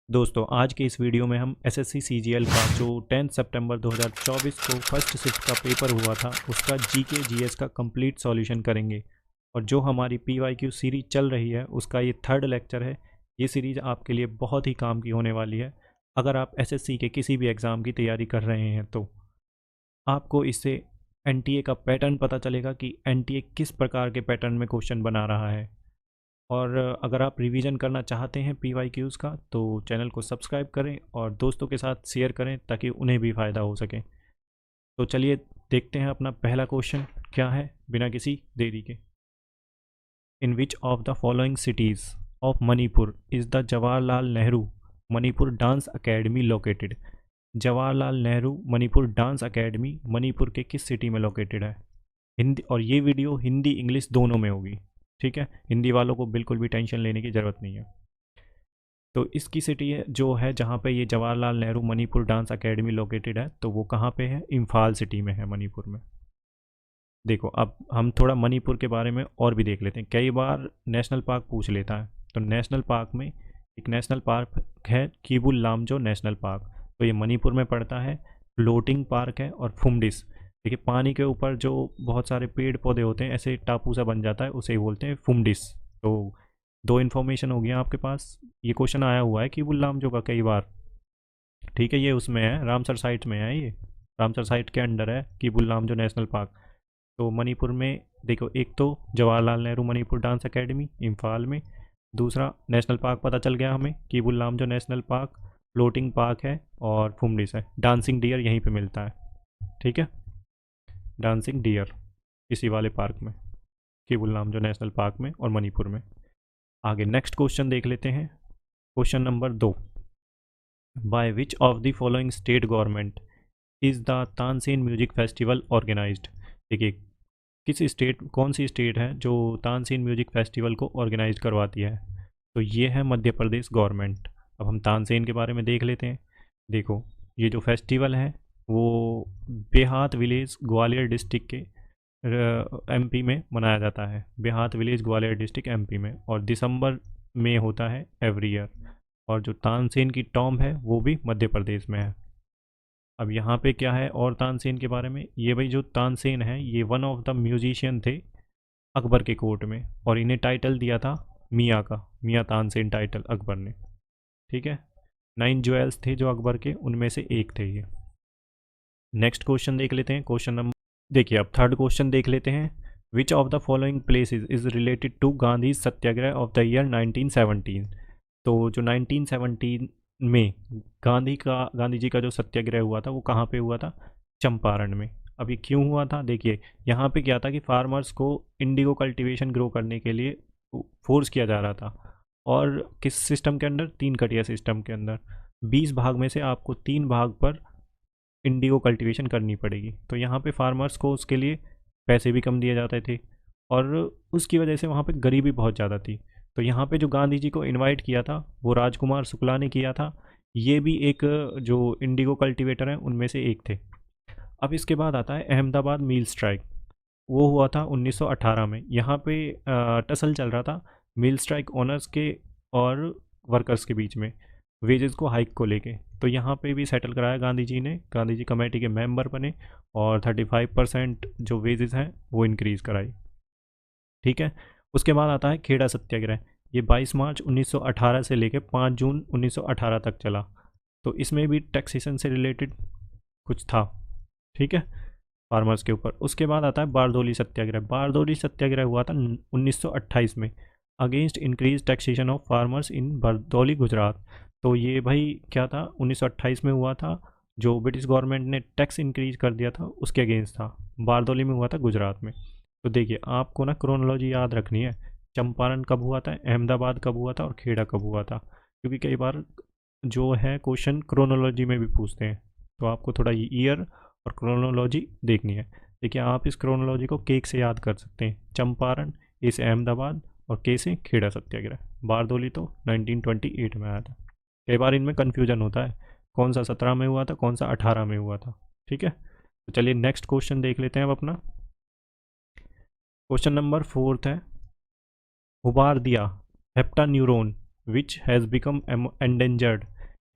दोस्तों आज के इस वीडियो में हम एसएससी सीजीएल का जो 10 सितंबर 2024 को फर्स्ट शिफ्ट का पेपर हुआ था उसका जीके जीएस का कंप्लीट सॉल्यूशन करेंगे। और जो हमारी पीवाईक्यू सीरीज चल रही है उसका ये थर्ड लेक्चर है। ये सीरीज आपके लिए बहुत ही काम की होने वाली है। अगर आप एसएससी के किसी भी एग्ज़ाम की तैयारी कर रहे हैं तो आपको इससे एनटीए का पैटर्न पता चलेगा कि एनटीए किस प्रकार के पैटर्न में क्वेश्चन बना रहा है। और अगर आप रिवीजन करना चाहते हैं पीवाईक्यूज़ का तो चैनल को सब्सक्राइब करें और दोस्तों के साथ शेयर करें ताकि उन्हें भी फ़ायदा हो सके। तो चलिए देखते हैं अपना पहला क्वेश्चन क्या है बिना किसी देरी के। In which of the following cities of Manipur is the Jawaharlal Nehru Manipur dance academy located. Jawaharlal Nehru Manipur dance academy Manipur के किस सिटी में लोकेटेड है। हिंदी, और ये वीडियो हिंदी इंग्लिश दोनों में होगी, ठीक है। हिंदी वालों को बिल्कुल भी टेंशन लेने की ज़रूरत नहीं है। तो इसकी सिटी है जो है जहाँ पे ये Jawaharlal Nehru Manipur dance academy located है, तो वो कहाँ पे है, इम्फाल सिटी में है, मणिपुर में। देखो अब हम थोड़ा मणिपुर के बारे में और भी देख लेते हैं। कई बार नेशनल पार्क पूछ लेता है, तो नेशनल पार्क में एक नेशनल पार्क है कीबुल लामजो नेशनल पार्क, तो ये मणिपुर में पड़ता है। फ्लोटिंग पार्क है और फुमडिस, देखिए पानी के ऊपर जो बहुत सारे पेड़ पौधे होते हैं ऐसे टापू सा बन जाता है, उसे ही बोलते हैं फुमडिस। तो दो इन्फॉर्मेशन हो गया आपके पास। ये क्वेश्चन आया हुआ है कीबुल लामजो का कई बार, ठीक है। ये उसमें है, रामसर साइट में है, ये रामसर साइट के अंडर है कीबुल लामजो नेशनल पार्क। तो मणिपुर में देखो, एक तो जवाहरलाल नेहरू मणिपुर डांस एकेडमी इम्फाल में, दूसरा नेशनल पार्क पता चल गया हमें Keibul Lamjao national park, floating park है और फुमडिस है। डांसिंग डियर यहीं पे मिलता है, ठीक है। डांसिंग डियर इसी वाले पार्क में, कीबुल लामजो नेशनल पार्क में और मणिपुर में। आगे नेक्स्ट क्वेश्चन देख लेते हैं। Question number 2, by which of the following state government is the Tansen music festival organised. देखिए किस स्टेट, कौन सी स्टेट है जो तानसेन म्यूजिक फेस्टिवल को ऑर्गेनाइज करवाती है, तो ये है मध्य प्रदेश गवर्नमेंट। अब हम तानसेन के बारे में देख लेते हैं। देखो ये जो फेस्टिवल है वो बेहात विलेज ग्वालियर डिस्ट्रिक्ट के एमपी में मनाया जाता है। बेहात विलेज ग्वालियर डिस्ट्रिक्ट एमपी में, और दिसंबर में होता है एवरी ईयर। और जो तानसेन की टॉम्ब है वो भी मध्य प्रदेश में है। अब यहाँ पे क्या है और तानसेन के बारे में, ये भाई जो तानसेन है ये वन ऑफ द म्यूजिशियन थे अकबर के कोर्ट में, और इन्हें टाइटल दिया था मियाँ का, मियाँ तानसेन टाइटल अकबर ने, ठीक है। 9 ज्वेल्स थे जो अकबर के, उनमें से एक थे ये। नेक्स्ट क्वेश्चन देख लेते हैं। क्वेश्चन नंबर, देखिए अब थर्ड क्वेश्चन देख लेते हैं। Which of the following places is related to Gandhi satyagraha of the year 1917। तो जो 1917 में गांधी जी का जो सत्याग्रह हुआ था वो कहाँ पे हुआ था, चंपारण में। अब ये क्यों हुआ था, देखिए यहाँ पे क्या था कि फार्मर्स को इंडिगो कल्टीवेशन ग्रो करने के लिए फोर्स किया जा रहा था। और किस सिस्टम के अंदर, 3 कटिया सिस्टम के अंदर। 20 भाग में से आपको 3 भाग पर इंडिगो कल्टीवेशन करनी पड़ेगी, तो यहाँ पे फार्मर्स को उसके लिए पैसे भी कम दिए जाते थे, और उसकी वजह से वहाँ पे गरीबी बहुत ज़्यादा थी। तो यहाँ पे जो गांधी जी को इनवाइट किया था वो राजकुमार शुक्ला ने किया था। ये भी एक जो इंडिगो कल्टीवेटर हैं उनमें से एक थे। अब इसके बाद आता है अहमदाबाद मील स्ट्राइक, वो हुआ था 1918 में। यहाँ पे टसल चल रहा था मील स्ट्राइक ओनर्स के और वर्कर्स के बीच में, वेजेस को हाइक को लेके। तो यहाँ पे भी सेटल कराया गांधी जी ने, गांधी जी कमेटी के मेंबर बने और 35% जो वेजेस हैं वो इंक्रीज़ कराई, ठीक है। उसके बाद आता है खेड़ा सत्याग्रह, ये 22 मार्च 1918 से लेके 5 जून 1918 तक चला। तो इसमें भी टैक्सेशन से रिलेटेड कुछ था, ठीक है, फार्मर्स के ऊपर। उसके बाद आता है बारदोली सत्याग्रह। बारदोली सत्याग्रह हुआ था 1928 में, against increase taxation of farmers in Bardoli Gujarat. तो ये भाई क्या था, 1928 में हुआ था, जो ब्रिटिश गवर्नमेंट ने टैक्स इंक्रीज कर दिया था उसके अगेंस्ट था। बारदोली में हुआ था गुजरात में। तो देखिए आपको ना क्रोनोलॉजी याद रखनी है, चंपारण कब हुआ था, अहमदाबाद कब हुआ था और खेड़ा कब हुआ था, क्योंकि कई बार जो है क्वेश्चन क्रोनोलॉजी में भी पूछते हैं। तो आपको थोड़ा ईयर और क्रोनोलॉजी देखनी है। देखिए आप इस क्रोनोलॉजी को केक से याद कर सकते हैं, चंपारण, ए से अहमदाबाद और के से खेड़ा सत्याग्रह। बारदोली तो 1928 में आया था। कई बार इनमें कन्फ्यूजन होता है कौन सा 17 में हुआ था कौन सा 18 में हुआ था, ठीक है। तो चलिए नेक्स्ट क्वेश्चन देख लेते हैं अब अपना। क्वेश्चन नंबर 4 है, हुबार दिया hepta neuron which has become endangered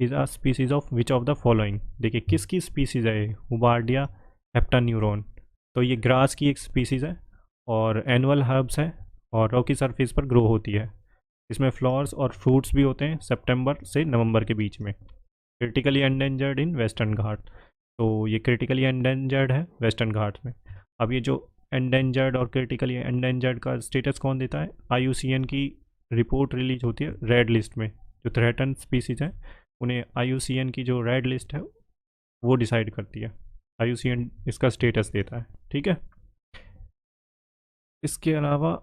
is a species of which of the following. देखिए किसकी स्पीसीज है ये, हुबार्डिया हेप्टान्यूरोन। तो ये ग्रास की एक स्पीसीज है और एनुअल हर्ब्स है और रॉकी सरफेस पर ग्रो होती है। इसमें फ्लावर्स और फ्रूट्स भी होते हैं सितंबर से नवंबर के बीच में। क्रिटिकली एंडेंजर्ड इन वेस्टर्न घाट, तो ये क्रिटिकली एंडेंजर्ड है वेस्टर्न घाट्स में। अब ये जो एंडेंजर्ड और क्रिटिकली एंडेंजर्ड का स्टेटस कौन देता है, IUCN की रिपोर्ट रिलीज होती है रेड लिस्ट में। जो थ्रेटन स्पीसीज हैं उन्हें IUCN की जो रेड लिस्ट है वो डिसाइड करती है, IUCN इसका स्टेटस देता है, ठीक है। इसके अलावा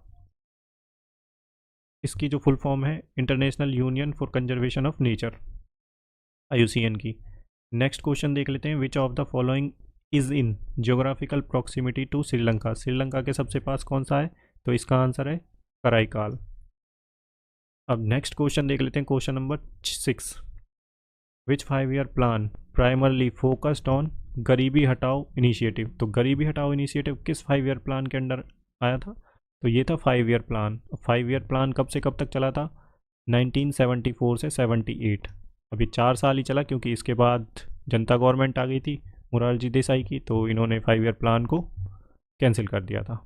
इसकी जो फुल फॉर्म है international union for conservation of nature, IUCN की। नेक्स्ट क्वेश्चन देख लेते हैं, which of the following is in geographical proximity to Sri Lanka. Sri Lanka के सबसे पास कौन सा है, तो इसका आंसर है कराईकाल। अब नेक्स्ट क्वेश्चन देख लेते हैं, question number 6। Which 5 year plan primarily focused on गरीबी हटाओ इनिशिएटिव। तो गरीबी हटाओ इनिशिएटिव किस 5 ईयर प्लान के अंडर आया था, तो ये था 5 ईयर प्लान। 5 ईयर प्लान कब से कब तक चला था, 1974 से 78। अभी 4 साल ही चला क्योंकि इसके बाद जनता गवर्नमेंट आ गई थी मोरारजी देसाई की, तो इन्होंने 5 ईयर प्लान को कैंसिल कर दिया था।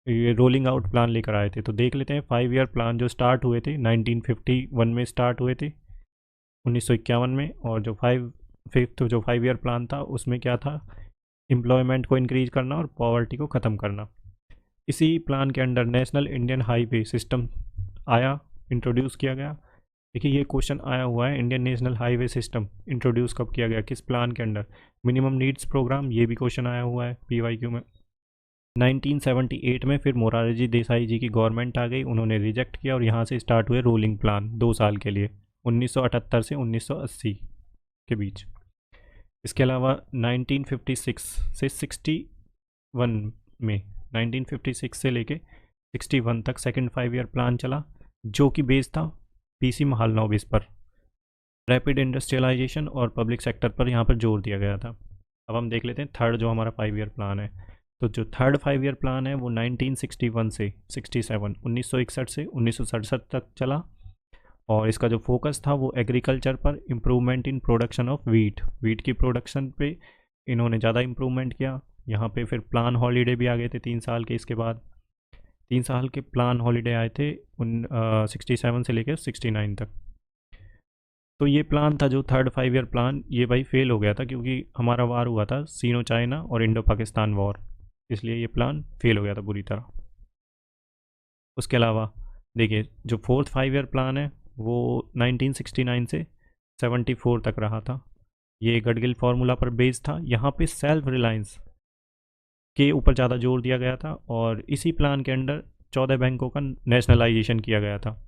ये रोलिंग आउट प्लान लेकर आए थे। तो देख लेते हैं 5 ईयर प्लान जो स्टार्ट हुए थे 1951 में स्टार्ट हुए थे 1951 में। और जो 5 ईयर प्लान था उसमें क्या था, एम्प्लॉयमेंट को इंक्रीज करना और पॉवर्टी को ख़त्म करना। इसी प्लान के under national Indian highway system आया, इंट्रोड्यूस किया गया। देखिए ये क्वेश्चन आया हुआ है, Indian national highway system introduce कब किया गया, किस प्लान के अंडर, मिनिमम नीड्स प्रोग्राम, ये भी क्वेश्चन आया हुआ है PYQ में। 1978 में फिर मोरारजी देसाई जी की गवर्नमेंट आ गई, उन्होंने रिजेक्ट किया और यहाँ से स्टार्ट हुए रोलिंग प्लान 2 साल के लिए 1978 से 1980 के बीच। इसके अलावा 1956 से 61 में 1956 से लेके 61 तक सेकंड 5 ईयर प्लान चला, जो कि बेस था PC महालनोबिस बेस पर। रैपिड इंडस्ट्रियलाइजेशन और पब्लिक सेक्टर पर यहाँ पर जोर दिया गया था। अब हम देख लेते हैं थर्ड जो हमारा 5 ईयर प्लान है। तो जो थर्ड 5 ईयर प्लान है वो 1961 से 67 1961 से 1967 तक चला और इसका जो फोकस था वो एग्रीकल्चर पर, improvement in production of wheat की प्रोडक्शन पे इन्होंने ज़्यादा इम्प्रूवमेंट किया। यहाँ पे फिर प्लान हॉलीडे भी आ गए थे 3 साल के, इसके बाद 3 साल के प्लान हॉलीडे आए थे 67 से लेकर 69 तक। तो ये प्लान था जो थर्ड 5 ईयर प्लान, ये भाई फेल हो गया था क्योंकि हमारा वार हुआ था सीनो चाइना और इंडो पाकिस्तान वॉर, इसलिए ये प्लान फेल हो गया था बुरी तरह। उसके अलावा देखिए जो फोर्थ 5 ईयर प्लान है वो 1969 से 74 तक रहा था। ये गडगिल फार्मूला पर बेस्ड था। यहाँ पे सेल्फ रिलायंस के ऊपर ज़्यादा जोर दिया गया था और इसी प्लान के अंडर 14 बैंकों का नेशनलाइजेशन किया गया था।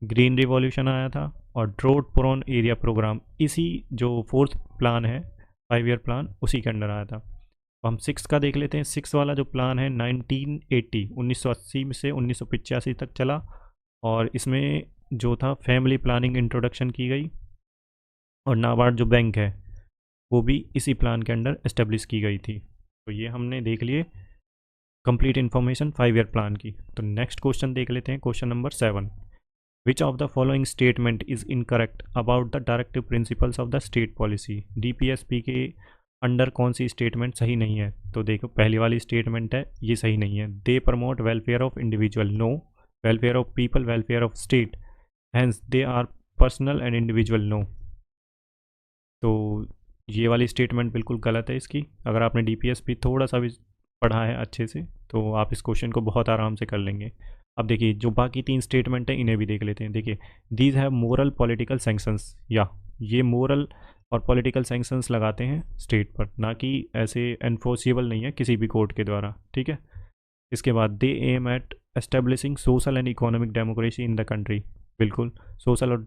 ग्रीन रिवॉल्यूशन आया था और ड्रोट प्रोन एरिया प्रोग्राम इसी जो फोर्थ प्लान है 5 ईयर प्लान उसी के अंडर आया था। तो हम 6 का देख लेते हैं। 6 वाला जो प्लान है 1980 से 1985 तक चला और इसमें जो था फैमिली प्लानिंग इंट्रोडक्शन की गई और नाबार्ड जो बैंक है वो भी इसी प्लान के अंडर इस्टेब्लिश की गई थी। तो ये हमने देख लिए कंप्लीट इन्फॉर्मेशन 5 ईयर प्लान की। तो नेक्स्ट क्वेश्चन देख लेते हैं, question number 7। Which of the following statement is incorrect about the directive principles of the state policy. DPSP के अंडर कौन सी स्टेटमेंट सही नहीं है, तो देखो पहली वाली स्टेटमेंट है ये सही नहीं है। They promote welfare of individual, no. Welfare of people, welfare of state, hence they are personal and individual, no. तो ये वाली स्टेटमेंट बिल्कुल गलत है इसकी। अगर आपने DPSP थोड़ा सा भी पढ़ा है अच्छे से तो आप इस क्वेश्चन को बहुत आराम से कर लेंगे। अब देखिए जो बाकी 3 स्टेटमेंट हैं इन्हें भी देख लेते हैं। देखिए these have moral political sanctions, या ये मोरल और पॉलिटिकल सैंक्शंस लगाते हैं स्टेट पर, ना कि ऐसे एनफोर्सिबल नहीं है किसी भी कोर्ट के द्वारा, ठीक है। इसके बाद they aim at establishing social and economic democracy in the country, बिल्कुल सोशल और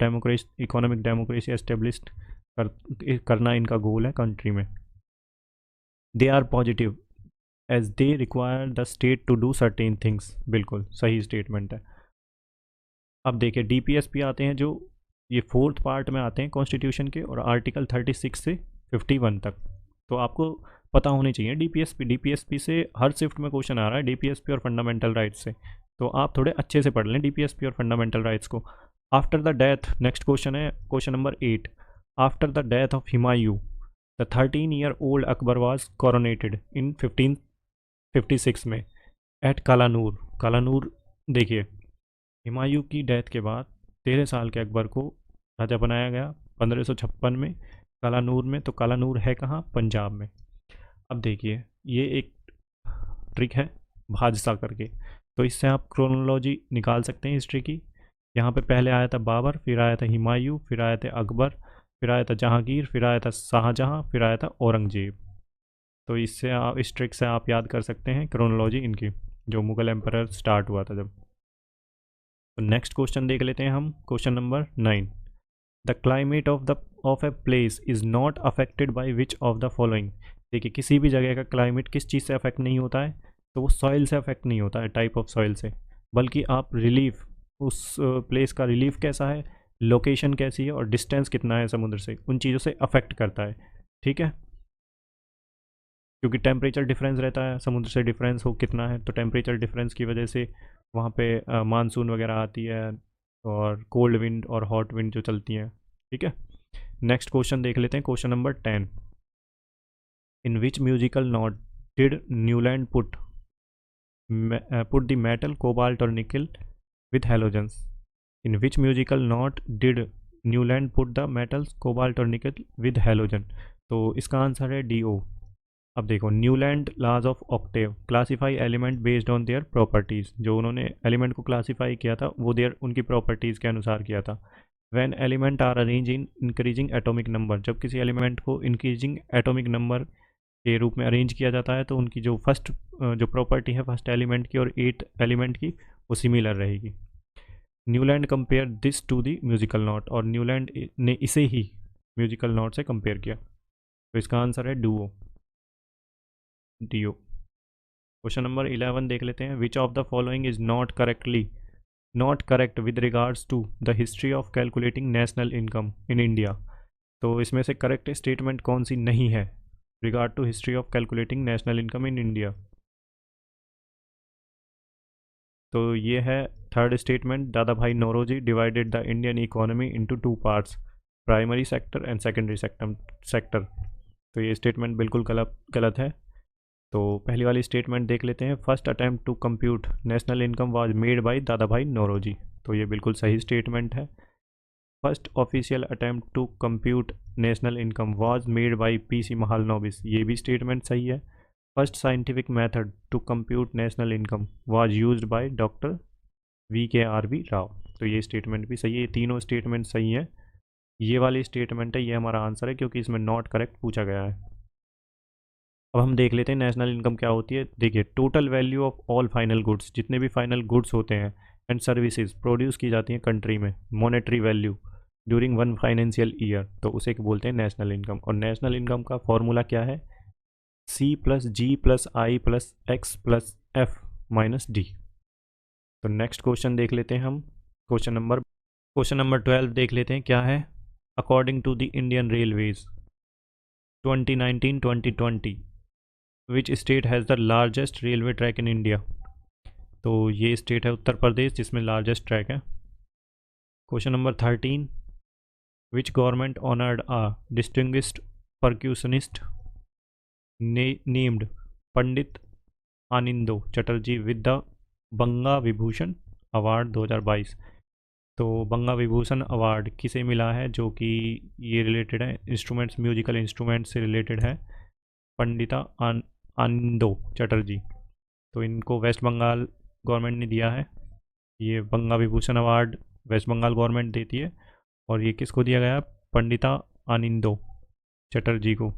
इकोनॉमिक डेमोक्रेसी एस्टेब्लिश करना इनका गोल है कंट्री में। They are positive as they require the state to do certain things, बिल्कुल सही स्टेटमेंट है। अब देखिए DPSP आते हैं जो ये फोर्थ पार्ट में आते हैं कॉन्स्टिट्यूशन के और आर्टिकल 36 से 51 तक। तो आपको पता होनी चाहिए DPSP से हर शिफ्ट में क्वेश्चन आ रहा है DPSP और फंडामेंटल राइट्स से, तो आप थोड़े अच्छे से पढ़ लें DPSP और फंडामेंटल राइट्स को। After the death next question है question number 8। After the death of Humayun the 13-year-old Akbar was coronated in 1556 में एट कालानूर। कालानूर देखिए, हुमायूं की डेथ के बाद 13 साल के अकबर को राजा बनाया गया 1556 में कालानूर में। तो कालानूर है कहाँ? पंजाब में। अब देखिए, ये एक ट्रिक है भाजसा करके, तो इससे आप क्रोनोलॉजी निकाल सकते हैं हिस्ट्री की। यहाँ पे पहले आया था बाबर, फिर आया था हुमायूं, फिर आया था अकबर, फिर आया था जहांगीर, फिर आया था शाहजहां, फिर आया था औरंगजेब। तो इससे आप, इस ट्रिक से आप याद कर सकते हैं क्रोनोलॉजी इनकी, जो मुगल एम्परर स्टार्ट हुआ था जब। तो नेक्स्ट क्वेश्चन देख लेते हैं हम, question number 9। The climate of a place is not affected by which of the following. देखिए, किसी भी जगह का क्लाइमेट किस चीज़ से अफेक्ट नहीं होता है? तो वो सॉइल से अफेक्ट नहीं होता है, टाइप ऑफ सॉइल से, बल्कि आप रिलीफ, उस प्लेस का रिलीफ कैसा है, लोकेशन कैसी है और डिस्टेंस कितना है समुद्र से, उन चीज़ों से अफेक्ट करता है। ठीक है, क्योंकि टेम्परेचर डिफरेंस रहता है, समुद्र से डिफरेंस हो कितना है, तो टेम्परेचर डिफरेंस की वजह से वहाँ पे मानसून वगैरह आती है और कोल्ड विंड और हॉट विंड जो चलती हैं। ठीक है, नेक्स्ट क्वेश्चन देख लेते हैं, question number 10। In which musical note did Newland put the metal cobalt और nickel with halogens. In which musical note did Newland put the metals cobalt और निकल विद हेलोजन। तो इसका आंसर है D O. अब देखो, Newland लाज of Octave classify element based on their properties. जो उन्होंने एलिमेंट को क्लासीफाई किया था वो देयर उनकी प्रॉपर्टीज़ के अनुसार किया था। When element are arrange in increasing atomic number, जब किसी एलिमेंट को इंक्रीजिंग एटॉमिक नंबर के रूप में अरेंज किया जाता है तो उनकी जो फर्स्ट जो प्रॉपर्टी है फर्स्ट एलिमेंट की और 8 एलिमेंट की, वो सिमिलर रहेगी। Newland compare this to the musical note, और न्यूलैंड ने इसे ही म्यूजिकल नोट से कंपेयर किया। तो इसका आंसर है do, D O. Question number 11 देख लेते हैं। Which of the following is not correct with regards to the history of calculating national income in India. तो इसमें से करेक्ट स्टेटमेंट कौन सी नहीं है regard to history of calculating national income in India? तो ये है third statement, Dadabhai Naoroji divided the Indian economy into 2 parts, primary sector and secondary sector. तो ये स्टेटमेंट बिल्कुल गलत है। तो पहली वाली स्टेटमेंट देख लेते हैं। First attempt to compute national income was made by Dadabhai Naoroji. तो ये बिल्कुल सही स्टेटमेंट है। First official attempt to compute national income was made by PC Mahalanobis. ये भी स्टेटमेंट सही है। First scientific method to compute national income was used by doctor VKRB Rao. तो ये स्टेटमेंट भी सही है। ये तीनों स्टेटमेंट सही है। ये वाली स्टेटमेंट है, ये हमारा आंसर है, क्योंकि इसमें नॉट करेक्ट पूछा गया है। अब हम देख लेते हैं नेशनल इनकम क्या होती है। देखिए, total value of all final goods, जितने भी फाइनल गुड्स होते हैं एंड सर्विसेज प्रोड्यूस की जाती हैं कंट्री में, monetary value during one financial year, तो उसे बोलते हैं नेशनल इनकम। और नेशनल इनकम का फॉर्मूला क्या है? C+G+I+X+F-D। तो नेक्स्ट क्वेश्चन देख लेते हैं हम, क्वेश्चन नंबर 12 देख लेते हैं क्या है। According to the Indian railways 2019-2020 which state has the largest railway track in India. तो ये स्टेट है उत्तर प्रदेश, जिसमें लार्जेस्ट ट्रैक है। Question number 13, which government honoured a distinguished percussionist named Pandit Anindo Chatterjee with the Banga Vibhushan award 2022। तो बंगा विभूषण अवार्ड किसे मिला है? जो कि ये रिलेटेड है इंस्ट्रूमेंट्स, म्यूजिकल इंस्ट्रूमेंट्स से रिलेटेड है, पंडिता आनंदो चटर्जी। तो इनको वेस्ट बंगाल गवर्नमेंट ने दिया है। ये Banga Vibhushan award West Bengal government देती है, और ये किसको दिया गया? पंडिता आनंदो चटर्जी को,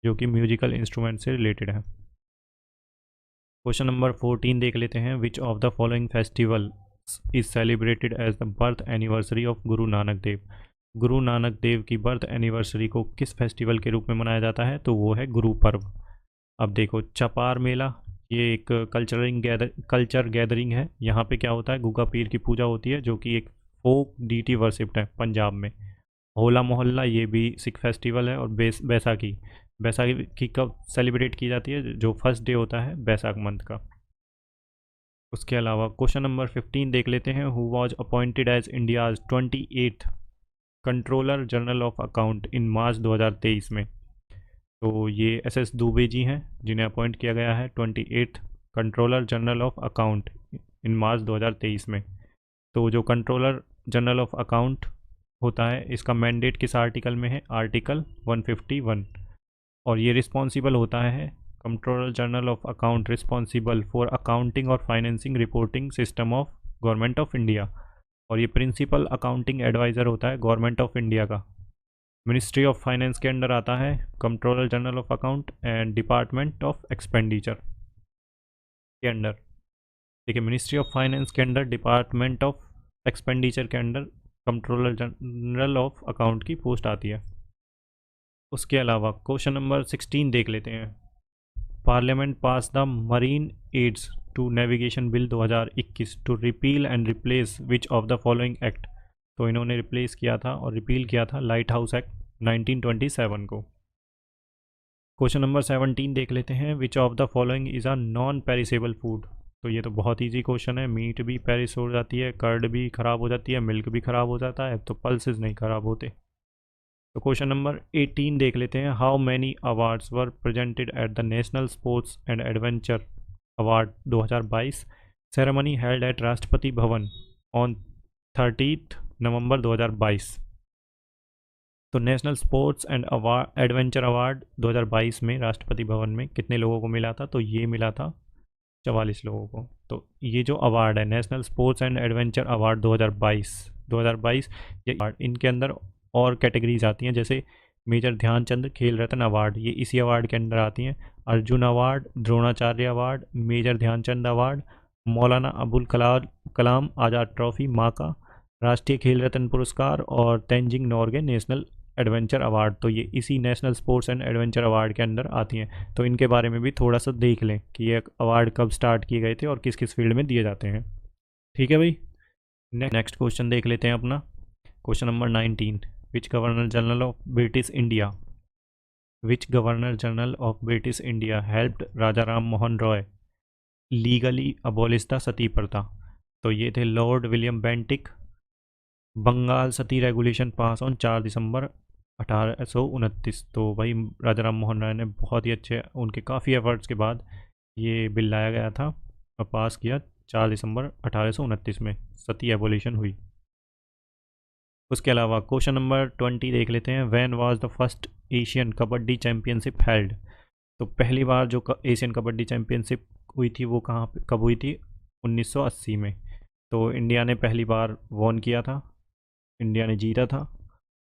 जो कि म्यूजिकल इंस्ट्रूमेंट से रिलेटेड है। क्वेश्चन नंबर 14 देख लेते हैं। Which of the following festival is celebrated as the birth anniversary of Guru Nanak देव। गुरु नानक देव की बर्थ एनिवर्सरी को किस फेस्टिवल के रूप में मनाया जाता है? तो वो है गुरु पर्व। अब देखो, चपार मेला, ये एक कल्चर गैदरिंग है। यहाँ पे क्या होता है? गुगा पीर की पूजा होती है, जो कि एक फोक डीटी वर्शिप्ड है पंजाब में। होला मोहल्ला, ये भी सिख फेस्टिवल है। और बैसाखी कब सेलिब्रेट की जाती है? जो फर्स्ट डे होता है बैसाख मंथ का। उसके अलावा क्वेश्चन नंबर 15 देख लेते हैं। Who was appointed as India's 28th controller general of account in March 2023 में। तो ये SS दुबे जी हैं जिन्हें अपॉइंट किया गया है 28th controller general of account in March 2023 में। तो जो कंट्रोलर जनरल ऑफ अकाउंट होता है इसका मैंडेट किस आर्टिकल में है, आर्टिकल 151, और ये रिस्पॉन्सिबल होता है controller general of account responsible for accounting और financing reporting system of government of India, और ये प्रिंसिपल अकाउंटिंग एडवाइज़र होता है गवर्नमेंट ऑफ इंडिया का। मिनिस्ट्री ऑफ फाइनेंस के अंडर आता है controller general of account and department of expenditure के अंडर। देखिए मिनिस्ट्री ऑफ फाइनेंस के अंडर डिपार्टमेंट ऑफ एक्सपेंडिचर के under controller general of account की पोस्ट आती है। उसके अलावा क्वेश्चन नंबर 16 देख लेते हैं। Parliament pass the marine aids to navigation bill 2021 to repeal and replace which of the following act. तो इन्होंने रिप्लेस किया था और रिपील किया था लाइट हाउस एक्ट 1927 को। क्वेश्चन नंबर 17 देख लेते हैं। Which of the following is a non perishable food. तो ये तो बहुत ईजी क्वेश्चन है। मीट भी पेरिस हो जाती है, कर्ड भी ख़राब हो जाती है, मिल्क भी ख़राब हो जाता है, तो पल्सेस नहीं ख़राब होते। तो क्वेश्चन नंबर 18 देख लेते हैं। How many awards were presented at the national sports and adventure award 2022 ceremony held at Rashtrapati Bhavan on 30 नवंबर 2022। तो national sports and adventure award 2022 में राष्ट्रपति भवन में कितने लोगों को मिला था, तो ये मिला था 44 लोगों को। तो ये जो अवार्ड है national sports and adventure award 2022 ये इनके अंदर और कैटेगरीज आती हैं, जैसे मेजर ध्यानचंद खेल रत्न अवार्ड, ये इसी अवार्ड के अंदर आती हैं। Arjun award, Dronacharya award, major Dhyan Chand award, Maulana Abul Kalam Azad trophy माँ का, राष्ट्रीय खेल रत्न पुरस्कार और Tenzing Norgay national adventure award, तो ये इसी national sports and adventure award के अंदर आती हैं। तो इनके बारे में भी थोड़ा सा देख लें कि ये अवार्ड कब स्टार्ट किए गए थे और किस किस फील्ड में दिए जाते हैं। ठीक है भाई। नेक्स्ट क्वेश्चन देख लेते हैं अपना question number 19। Which governor general of British India helped Raja Ram Mohan Roy legally abolish the sati प्रथा। तो ये थे lord William Bentinck. Bengal sati regulation pass on 4 December 1829। तो भाई राजा राम मोहन राय ने बहुत ही अच्छे, उनके काफ़ी एफर्ट्स के बाद ये बिल लाया गया था और पास किया 4 दिसंबर 1829 में सती एबोलिशन हुई। उसके अलावा क्वेश्चन नंबर 20 देख लेते हैं। When was the first Asian kabaddi championship held. तो पहली बार जो एशियन कबड्डी चैम्पियनशिप हुई थी वो कब हुई थी, 1980 में। तो इंडिया ने पहली बार वॉन किया था, इंडिया ने जीता था,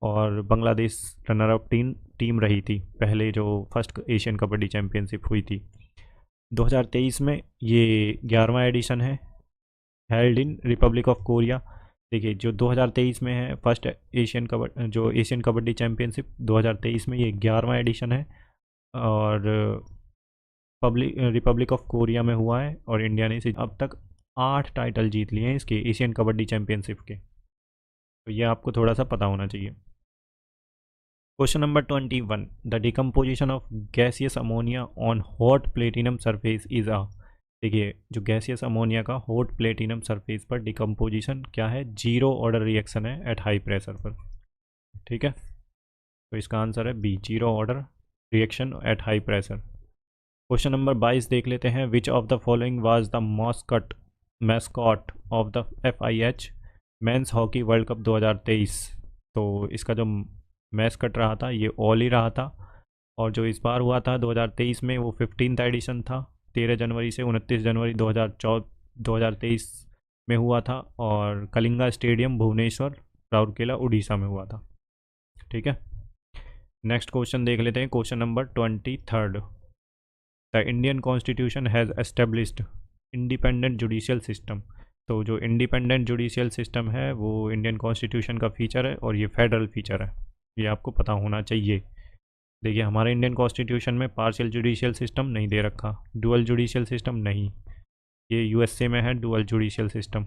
और बांग्लादेश रनर अप टीम रही थी पहले जो फर्स्ट एशियन कबड्डी चैम्पियनशिप हुई थी। 2023 में ये 11वां एडिशन है, held in Republic of Korea. देखिए जो 2023 में है फर्स्ट एशियन कबड्डी चैम्पियनशिप 2023 में, ये 11वां एडिशन है और रिपब्लिक ऑफ कोरिया में हुआ है, और इंडिया ने इसे अब तक 8 टाइटल जीत लिए हैं इसके एशियन कबड्डी चैम्पियनशिप के। तो ये आपको थोड़ा सा पता होना चाहिए। Question number 21। The decomposition of gaseous ammonia on hot platinum surface is a. देखिए जो गैसियस अमोनिया का हॉट प्लेटिनम सरफेस पर डिकम्पोजिशन क्या है, 0 ऑर्डर रिएक्शन है एट हाई प्रेशर पर। ठीक है, तो इसका आंसर है B, 0 order reaction at high pressure. Question number 22 देख लेते हैं। Which of the following was the mascot of the FIH men's hockey world cup 2023। तो इसका जो मैस्कट रहा था ये ओली रहा था, और जो इस बार हुआ था 2023 में वो 15th एडिशन था, 13 जनवरी से 29 जनवरी 2023 में हुआ था, और कलिंगा स्टेडियम भुवनेश्वर राउरकेला उड़ीसा में हुआ था। ठीक है, नेक्स्ट क्वेश्चन देख लेते हैं। Question number 23। The Indian constitution has established independent judicial system. तो जो इंडिपेंडेंट जुडिशियल सिस्टम है वो इंडियन कॉन्स्टिट्यूशन का फीचर है, और ये फेडरल फीचर है, ये आपको पता होना चाहिए। देखिए हमारे इंडियन कॉन्स्टिट्यूशन में पार्शियल जुडिशियल सिस्टम नहीं दे रखा, डुअल जुडिशियल सिस्टम नहीं, ये USA में है dual judicial system.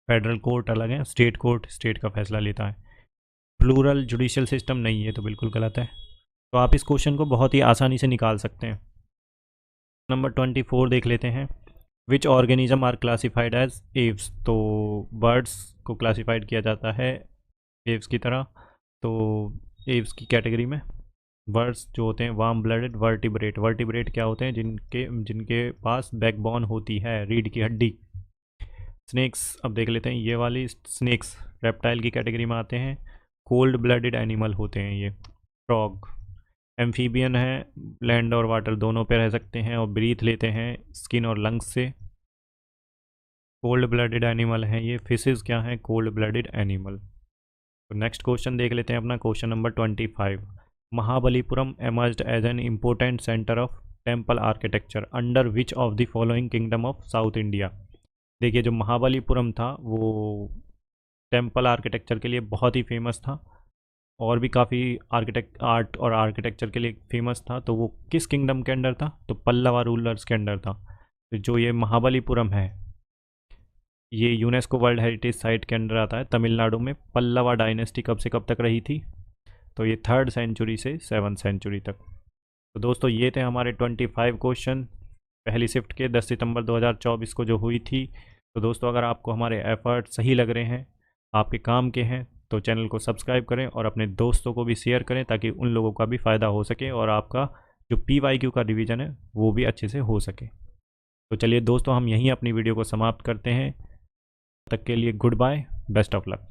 Federal court अलग है, स्टेट कोर्ट स्टेट का फैसला लेता है। प्लूरल जुडिशियल सिस्टम नहीं, ये तो बिल्कुल गलत है। तो आप इस क्वेश्चन को बहुत ही आसानी से निकाल सकते हैं। नंबर 24 देख लेते हैं। Which organism are classified as aves. तो बर्ड्स को क्लासिफाइड किया जाता है एव्स की तरह। तो एव्स की कैटेगरी में वर्ड्स जो होते हैं वार्म ब्लडेड वर्टिब्रेट। वर्टिब्रेट क्या होते हैं? जिनके जिनके पास बैकबोन होती है, रीढ़ की हड्डी। स्नेक्स अब देख लेते हैं, ये वाली स्नेक्स रेप्टाइल की कैटेगरी में आते हैं। कोल्ड ब्लडेड एनिमल होते हैं ये। फ्रॉग एम्फीबियन है, लैंड और वाटर दोनों पे रह सकते हैं और ब्रीथ लेते हैं स्किन और लंग्स से। कोल्ड ब्लडेड एनिमल हैं ये। फिशेस क्या हैं? Cold blooded animal. तो नेक्स्ट क्वेश्चन देख लेते हैं अपना, question number 25। Mahabalipuram emerged as an important centre of temple architecture under which of the following kingdom of south India. देखिए, जो महाबलीपुरम था वो टेम्पल आर्किटेक्चर के लिए बहुत ही फेमस था, और भी काफ़ी आर्ट और आर्किटेक्चर के लिए फेमस था। तो वो किस किंगडम के अंडर था? तो पल्लवा रूलर्स के अंडर था। तो जो ये महाबलीपुरम है ये यूनेस्को वर्ल्ड हेरिटेज साइट के अंडर आता है तमिलनाडु में। पल्लवा डायनेस्टी कब से कब तक रही थी? तो ये 3rd सेंचुरी से 7th सेंचुरी तक। तो दोस्तों ये थे हमारे 25 क्वेश्चन पहली शिफ्ट के 10 सितंबर 2024 को जो हुई थी। तो दोस्तों अगर आपको हमारे एफर्ट सही लग रहे हैं, आपके काम के हैं, तो चैनल को सब्सक्राइब करें और अपने दोस्तों को भी शेयर करें ताकि उन लोगों का भी फ़ायदा हो सके और आपका जो PYQ का रिवीजन है वो भी अच्छे से हो सके। तो चलिए दोस्तों, हम यहीं अपनी वीडियो को समाप्त करते हैं। तब तक के लिए goodbye, best of luck.